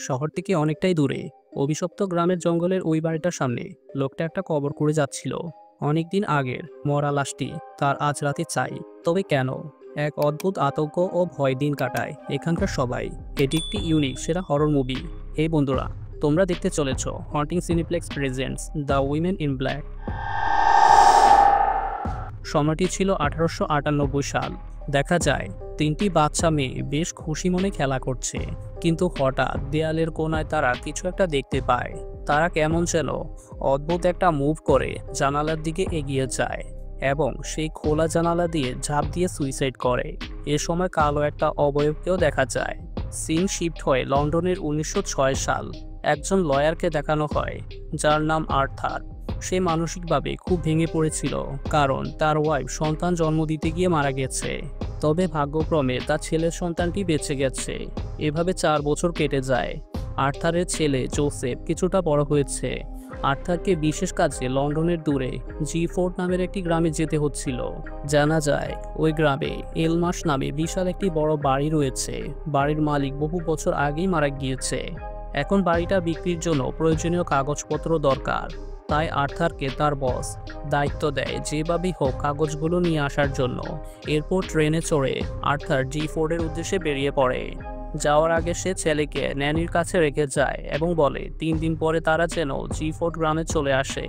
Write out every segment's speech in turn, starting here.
শহর থেকে অনেকটাই দূরে অভিশপ্ত গ্রামের জঙ্গলের ওই বাড়িটার সামনে লোকটা একটা কবর করে যাচ্ছিল। অনেকদিন আগের মরা লাশটি তার আজ রাতে চাই। তবে কেন? এক অদ্ভুত আতঙ্ক ও ভয় দিন কাটায় এখানকার সবাই। এটি একটি ইউনিক সেরা হরর মুভি। হে বন্ধুরা, তোমরা দেখতে চলেছ haunting cineplex presents the women in black. সময়টি ছিল 1898 সাল। দেখা যায় তিনটি বাচ্চা মেয়ে বেশ খুশি মনে খেলা করছে, কিন্তু হঠাৎ দেয়ালের কোণায় তারা কিছু একটা দেখতে পায়। তারা কেমন যেন অদ্ভুত একটা মুভ করে জানালার দিকে এগিয়ে যায় এবং সেই খোলা জানালা দিয়ে ঝাঁপ দিয়ে সুইসাইড করে। এ সময় কালো একটা অবয়বকেও দেখা যায়। সিন শিফট হয়ে লন্ডনের 1906 সাল। একজন লয়ারকে দেখানো হয় যার নাম আর্থার। সে মানসিকভাবে খুব ভেঙে পড়েছিল, কারণ তার ওয়াইফ সন্তান জন্ম দিতে গিয়ে মারা গেছে। তবে ভাগ্যক্রমে তার ছেলের সন্তানটি বেঁচে গেছে। এভাবে 4 বছর কেটে যায়। আর্থারের ছেলে জোসেফ কিছুটা বড় হয়েছে। আর্থারকে বিশেষ কাজে লন্ডনের দূরে জি ফোর্ট নামের একটি গ্রামে যেতে হচ্ছিল। জানা যায় ওই গ্রামে এলমাস নামে বিশাল একটি বড় বাড়ি রয়েছে। বাড়ির মালিক বহু বছর আগেই মারা গিয়েছে। এখন বাড়িটা বিক্রির জন্য প্রয়োজনীয় কাগজপত্র দরকার। তাই আর্থারকে তার বস দায়িত্ব দেয় যেভাবেই হোক কাগজগুলো নিয়ে আসার জন্য। এরপর ট্রেনে চড়ে আর্থার জি4-এর উদ্দেশ্যে বেরিয়ে পড়ে। যাওয়ার আগে সে ছেলেকে ন্যানির কাছে রেখে যায় এবং বলে 3 দিন পরে তারা যেন জি4 গ্রামে চলে আসে।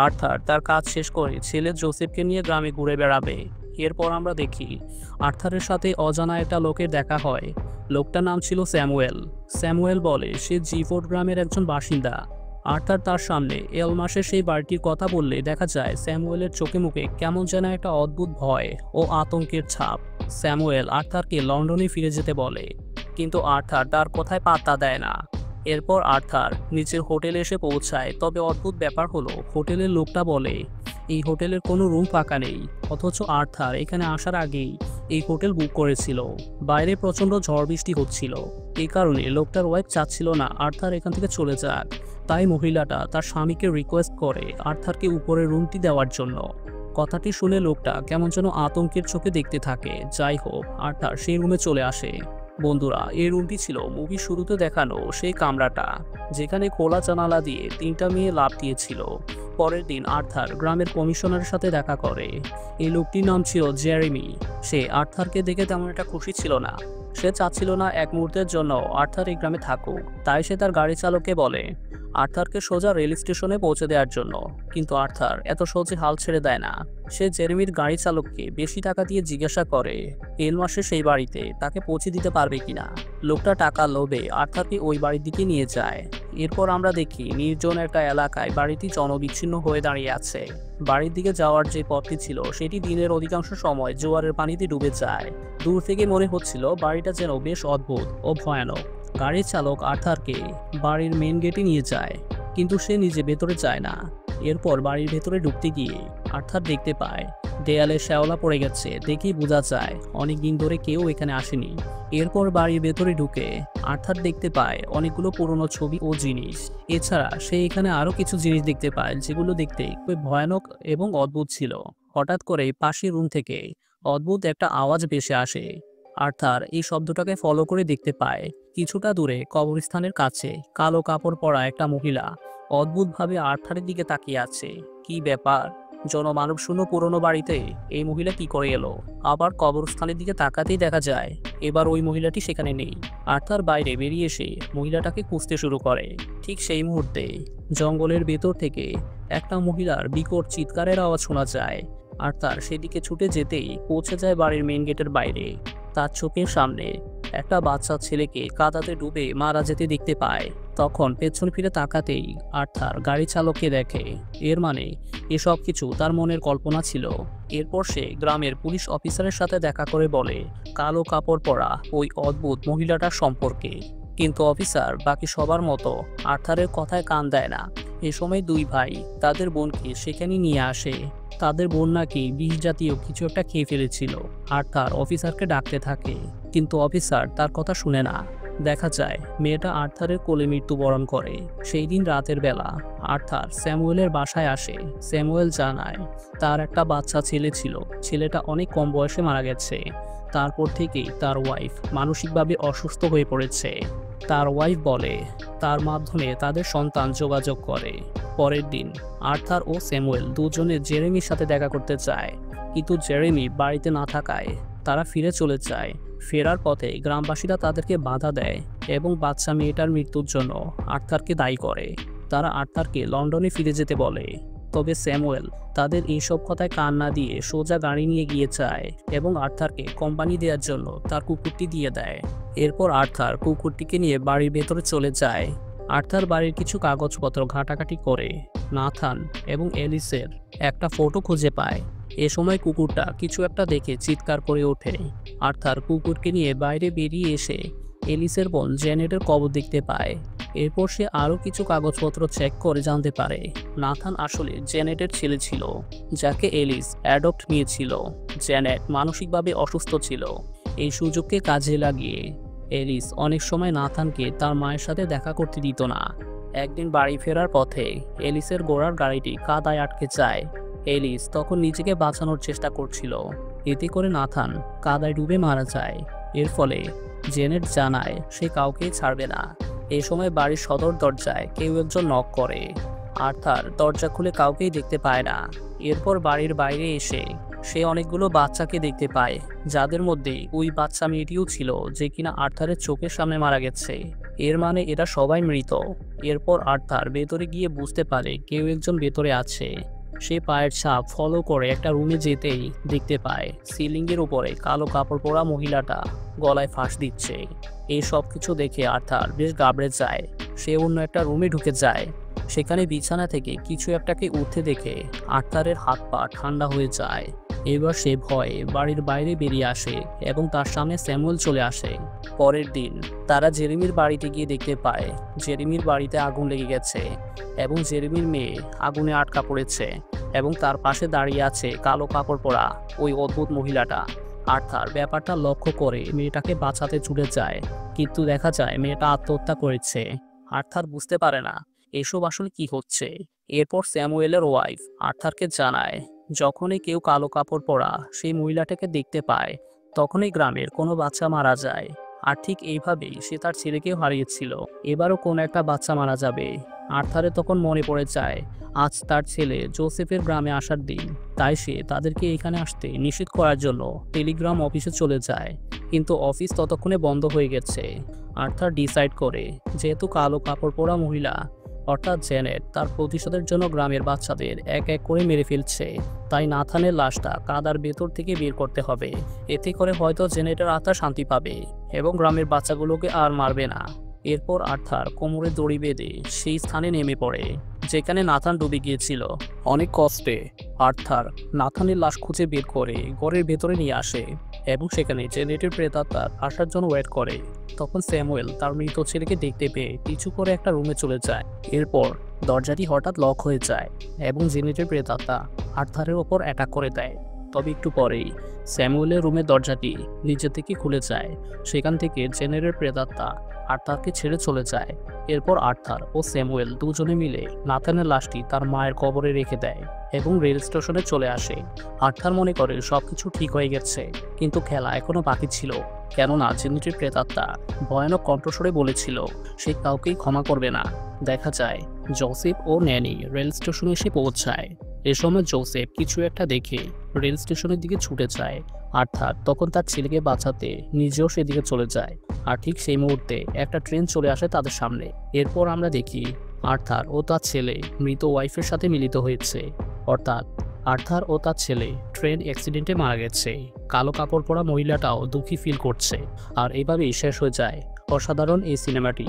আর্থার তার কাজ শেষ করে ছেলে জোসেফকে নিয়ে গ্রামে ঘুরে বেড়াবে। এরপর আমরা দেখি আর্থারের সাথে অজানা একটা লোকের দেখা হয়। লোকটার নাম ছিল স্যামুয়েল। স্যামুয়েল বলে সে জি4 গ্রামের একজন বাসিন্দা। আর্থার তার সামনে এলমাসের সেই বাড়িটির কথা বললে দেখা যায় স্যামুয়েলের চোখে মুখে কেমন যেন একটা অদ্ভুত ভয় ও আতঙ্কের ছাপ। স্যামুয়েল আর্থারকে লন্ডনে ফিরে যেতে বলে, কিন্তু আর্থার তার কথায় পাত্তা দেয় না। এরপর আর্থার নিচের হোটেলে এসে পৌঁছায়। তবে অদ্ভুত ব্যাপার হলো হোটেলের লোকটা বলে এই হোটেলের কোনো রুম ফাঁকা নেই, অথচ আর্থার এখানে আসার আগেই এই হোটেল বুক করেছিল। বাইরে প্রচণ্ড ঝড় বৃষ্টি হচ্ছিল। এই কারণে লোকটার ওয়াইফ চাচ্ছিল না আর্থার এখান থেকে চলে যাক। তাই মহিলাটা তার স্বামীকে রিকোয়েস্ট করে আর্থারকে উপরের রুমটি দেওয়ার জন্য। কথাটি শুনে লোকটা কেমন যেন আতঙ্কের চোখে দেখতে থাকে। যাই হোক, আর্থার সেই রুমে চলে আসে। বন্ধুরা, এই রুমটি ছিল মুভির শুরুতে দেখানো সেই কামরাটা, যেখানে খোলা জানালা দিয়ে 3টা মেয়ে লাফ দিয়েছিল। পরের দিন আর্থার গ্রামের কমিশনারের সাথে দেখা করে। এই লোকটির নাম ছিল জেরেমি। সে আর্থারকে দেখে তেমন একটা খুশি ছিল না। সে চাচ্ছিল না এক মুহূর্তের জন্য আর্থার এই গ্রামে থাকুক। তাই সে তার গাড়ি চালককে বলে আর্থারকে সোজা রেল স্টেশনে পৌঁছে দেওয়ার জন্য। কিন্তু আর্থার এত সহজে হাল ছেড়ে দেয় না। সে জেরেমির গাড়ি চালককে বেশি টাকা দিয়ে জিজ্ঞাসা করে এলমাসে সেই বাড়িতে তাকে পৌঁছে দিতে পারবে কিনা। লোকটা টাকা লোভে আর্থারকে ওই বাড়ির দিকে নিয়ে যায়। এরপর আমরা দেখি নির্জন একটা এলাকায় বাড়িটি জনবিচ্ছিন্ন হয়ে দাঁড়িয়ে আছে। বাড়ির দিকে যাওয়ার যে পথটি ছিল সেটি দিনের অধিকাংশ সময় জোয়ারের পানিতে ডুবে যায়। দূর থেকে মনে হচ্ছিল বাড়িটা যেন বেশ অদ্ভুত ও ভয়ানক। গাড়ির চালক আর্থারকে বাড়ির মেন গেটে নিয়ে যায়, কিন্তু সে নিজে ভেতরে যায় না। এরপর বাড়ির ভেতরে ঢুকতে গিয়ে আর্থার দেখতে পায় দেয়ালে শ্যাওলা পড়ে গেছে। দেখেই বোঝা যায় অনেক দিন ধরে কেউ এখানে আসেনি। এরপর বাড়ির ভেতরে ঢুকে আর্থার দেখতে পায় অনেকগুলো পুরনো ছবি ও জিনিস। এছাড়া সে এখানে আরো কিছু জিনিস দেখতে পায় যেগুলো দেখতে খুব ভয়ানক এবং অদ্ভুত ছিল। হঠাৎ করে পাশের রুম থেকে অদ্ভুত একটা আওয়াজ ভেসে আসে। আর্থার এই শব্দটাকে ফলো করে দেখতে পায় কিছুটা দূরে কবরস্থানের কাছে কালো কাপড় পরা একটা মহিলা অদ্ভুতভাবে আর্থারের দিকে তাকিয়ে আছে। কি ব্যাপার? জনমানব শূন্য পুরনো বাড়িতে এই মহিলা কি করে এলো? আবার কবরস্থানের দিকে তাকাতেই দেখা যায় এবার ওই মহিলাটি সেখানে নেই। আর্থার বাইরে বেরিয়ে এসে মহিলাটাকে খুঁজতে শুরু করে। ঠিক সেই মুহূর্তে জঙ্গলের ভেতর থেকে একটা মহিলার বিকট চিৎকারের আওয়াজ শোনা যায়। আর্থার সেদিকে ছুটে যেতেই পৌঁছে যায় বাড়ির মেইন গেটের বাইরে। তার চোখের সামনে একটা বাচ্চা ছেলেকে কাদাতে ডুবে মারা যেতে দেখতে পায়। তখন পেছন ফিরে তাকাতেই আর্থার গাড়ি চালককে দেখে। এর মানে এসব কিছু তার মনের কল্পনা ছিল। এরপর সে গ্রামের পুলিশ অফিসারের সাথে দেখা করে বলে কালো কাপড় পরা ওই অদ্ভুত মহিলাটার সম্পর্কে। কিন্তু অফিসার বাকি সবার মতো আর্থারের কথায় কান দেয় না। এ সময় দুই ভাই তাদের বোনকে সেখানে নিয়ে আসে। তাদের বোন নাকি বিষ জাতীয় কিছু একটা খেয়ে ফেলেছিল। আর্থার অফিসারকে ডাকতে থাকে, কিন্তু অফিসার তার কথা শুনে না। দেখা যায় মেয়েটা আর্থারের কোলে মৃত্যুবরণ করে। সেই দিন রাতের বেলা আর্থার স্যামুয়েলের বাসায় আসে। স্যামুয়েল জানায় তার একটা বাচ্চা ছেলে ছিল। ছেলেটা অনেক কম বয়সে মারা গেছে। তারপর থেকেই তার ওয়াইফ মানসিকভাবে অসুস্থ হয়ে পড়েছে। তার ওয়াইফ বলে তার মাধ্যমে তাদের সন্তান যোগাযোগ করে। পরের দিন আর্থার ও স্যামুয়েল দুজনে জেরেমির সাথে দেখা করতে চায়, কিন্তু জেরেমি বাড়িতে না থাকায় তারা ফিরে চলে যায়। ফেরার পথে গ্রামবাসীরা তাদেরকে বাধা দেয় এবং বাচ্চা মেয়েটার মৃত্যুর জন্য আর্থারকে দায়ী করে। তারা আর্থারকে লন্ডনে ফিরে যেতে বলে, তবে স্যামুয়েল তাদের এইসব কথায় কান না দিয়ে সোজা গাড়ি নিয়ে গিয়ে যায় এবং আর্থারকে কোম্পানি দেওয়ার জন্য তার কুকুরটি দিয়ে দেয়। এরপর আর্থার কুকুরটিকে নিয়ে বাড়ির ভেতরে চলে যায়। আর্থার বাড়ির কিছু কাগজপত্র ঘাটাঘাটি করে নাথান এবং এলিসের একটা ফটো খুঁজে পায়। এ সময় কুকুরটা কিছু একটা দেখে চিৎকার করে ওঠে। আর্থার কুকুরকে নিয়ে বাইরে বেরিয়ে এসে এলিসের বোন জেনেটের কবর দেখতে পায়। এরপর সে আরও কিছু কাগজপত্র চেক করে জানতে পারে নাথান আসলে জেনেটের ছেলে ছিল, যাকে এলিস অ্যাডপ্ট নিয়েছিল। জেনেট মানসিকভাবে অসুস্থ ছিল। এই সুযোগকে কাজে লাগিয়ে এলিস অনেক সময় নাথানকে তার মায়ের সাথে দেখা করতে দিত না। একদিন বাড়ি ফেরার পথে এলিসের ঘোড়ার গাড়িটি কাদায় আটকে যায়। এলিস তখন নিজেকে বাঁচানোর চেষ্টা করছিল, এতে করে নাথান কাদায় ডুবে মারা যায়। এর ফলে জেনেট জানায় সে কাউকেই ছাড়বে না। এই সময় বাড়ির সদর দরজায় কেউ একজন নক করে। আর্থার দরজা খুলে কাউকেই দেখতে পায় না। এরপর বাড়ির বাইরে এসে সে অনেকগুলো বাচ্চাকে দেখতে পায়, যাদের মধ্যে ওই বাচ্চা মেয়েটিও ছিল যে কিনা আর্থারের চোখের সামনে মারা গেছে। এর মানে এরা সবাই মৃত। এরপর আর্থার ভেতরে গিয়ে বুঝতে পারে কেউ একজন ভেতরে আছে। সে পায়ের ছাপ ফলো করে একটা রুমে যেতেই দেখতে পায় সিলিংয়ের উপরে কালো কাপড় পরা মহিলাটা গলায় ফাঁস দিচ্ছে। এই সব কিছু দেখে আর্থার বেশ ঘাবড়ে যায়। সে অন্য একটা রুমে ঢুকে যায়। সেখানে বিছানা থেকে কিছু একটাকে উঠতে দেখে আর্থারের হাত পা ঠান্ডা হয়ে যায়। এবার সে ভয়ে বাড়ির বাইরে বেরিয়ে আসে এবং তার সামনে স্যামুয়েল চলে আসে। পরের দিন তারা জেরেমির বাড়িতে গিয়ে দেখতে পায় জেরেমির বাড়িতে আগুন লেগে গেছে এবং জেরেমির মেয়ে আগুনে আটকা পড়েছে এবং তার পাশে দাঁড়িয়ে আছে কালো কাপড় পরা ওই অদ্ভুত মহিলাটা। আর্থার ব্যাপারটা লক্ষ্য করে মেয়েটাকে বাঁচাতে ছুটে যায়, কিন্তু দেখা যায় মেয়েটা আত্মহত্যা করেছে। আর্থার বুঝতে পারে না এসব আসলে কি হচ্ছে। এরপর স্যামুয়েলের ওয়াইফ আর্থারকে জানায় যখনই কেউ কালো কাপড় পরা সেই মহিলাটাকে দেখতে পায় তখনই গ্রামের কোনো বাচ্চা মারা যায়। আর ঠিক এইভাবেই সে তার ছেলেকেও হারিয়েছিল। এবারও কোনো একটা বাচ্চা মারা যাবে। আর্থারের তখন মনে পড়ে যায় আজ তার ছেলে জোসেফের গ্রামে আসার দিন, তাই সে তাদেরকে এখানে আসতে নিষেধ করার জন্য টেলিগ্রাম অফিসে চলে যায়, কিন্তু অফিস ততক্ষণে বন্ধ হয়ে গেছে। আর্থার ডিসাইড করে যেহেতু কালো কাপড় পরা মহিলা অর্থাৎ জেনেট তার প্রতিশোধের জন্য গ্রামের বাচ্চাদের এক এক করে মেরে ফেলছে, তাই নাথানের লাশটা কাদার ভেতর থেকে বের করতে হবে। এতে করে হয়তো জেনেটের আত্মা শান্তি পাবে এবং গ্রামের বাচ্চাগুলোকে আর মারবে না। এরপর আর্থার কোমরে দড়ি বেঁধে সেই স্থানে নেমে পড়ে যেখানে নাথান ডুবে গিয়েছিল। অনেক কষ্টে আর্থার নাথানের লাশ খুঁজে বের করে ঘরের ভেতরে নিয়ে আসে এবং সেখানে জেনেটের প্রেতাত্মার আসার জন্য ওয়েট করে। তখন স্যামুয়েল তার মৃত ছেলেকে দেখতে পেয়ে পিছু করে একটা রুমে চলে যায়। এরপর দরজাটি হঠাৎ লক হয়ে যায় এবং জেনেটের প্রেতাত্মা আর্থারের ওপর অ্যাটাক করে দেয়। তবে একটু পরেই স্যামুয়েলের রুমের দরজাটি নিজে থেকে খুলে যায়। সেখান থেকে জেনেটের প্রেতাত্মা আর্থারকে ছেড়ে চলে যায়। এরপর আর্থার ও স্যামুয়েল দুজনে মিলে নাথানের লাশটি তার মায়ের কবরে রেখে দেয় এবং রেল স্টেশনে চলে আসে। আর্থার মনে করে সবকিছু ঠিক হয়ে গেছে, কিন্তু খেলা এখনো বাকি ছিল। কেননা জেনেটের প্রেতাত্মা ভয়ানক কণ্ঠস্বরে বলেছিল সে কাউকেই ক্ষমা করবে না। দেখা যায় জোসেফ ও ন্যানি রেল স্টেশনে এসে পৌঁছায়। এ সময় জোসেফ কিছু একটা দেখে রেল স্টেশনের দিকে ছুটে যায়। আর্থার তখন তার ছেলেকে বাঁচাতে নিজেও সেদিকে চলে যায়। আর ঠিক সেই মুহূর্তে একটা ট্রেন চলে আসে তাদের সামনে। এরপর আমরা দেখি আর্থার ও তার ছেলে মৃত ওয়াইফের সাথে মিলিত হয়েছে, অর্থাৎ আর্থার ও তার ছেলে ট্রেন অ্যাক্সিডেন্টে মারা গেছে। কালো কাপড় পরা মহিলাটাও দুঃখী ফিল করছে। আর এভাবেই শেষ হয়ে যায় অসাধারণ এই সিনেমাটি।